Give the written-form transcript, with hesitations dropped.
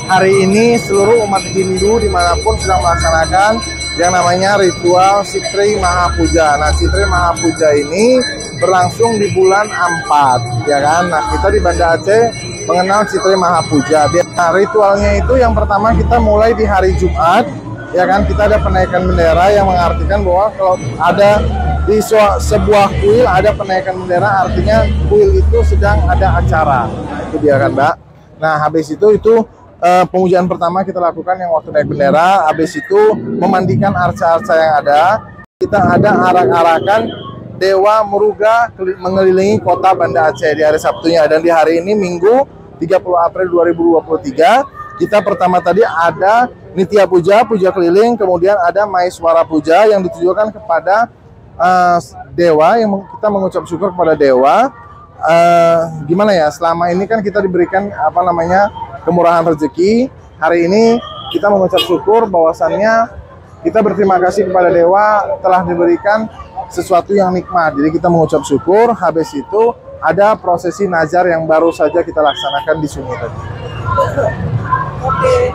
hari ini seluruh umat Hindu dimanapun sedang melaksanakan yang namanya ritual Chitri Mahapuja. Nah, Chitri Mahapuja ini berlangsung di bulan 4, ya kan? Nah, kita di Banda Aceh mengenal Chitri Mahapuja. Nah, ritualnya itu yang pertama kita mulai di hari Jumat, ya kan? Kita ada penaikan bendera yang mengartikan bahwa kalau ada di sebuah kuil ada penaikan bendera, artinya kuil itu sedang ada acara. Itu dia kan, Mbak. Nah, habis itu pemujaan pertama kita lakukan yang waktu naik bendera. Habis itu memandikan arca-arca yang ada. Kita ada arak-arakan Dewa Muruga mengelilingi kota Banda Aceh di hari Sabtunya. Dan di hari ini Minggu 30 April 2023 kita pertama tadi ada Nitya Puja, puja keliling. Kemudian ada Maiswara Puja yang ditujukan kepada dewa, yang kita mengucap syukur kepada dewa. Gimana ya, selama ini kan kita diberikan kemurahan rezeki. Hari ini kita mengucap syukur bahwasannya kita berterima kasih kepada dewa telah diberikan sesuatu yang nikmat. Jadi kita mengucap syukur. Habis itu ada prosesi nazar yang baru saja kita laksanakan di sini tadi. Oke.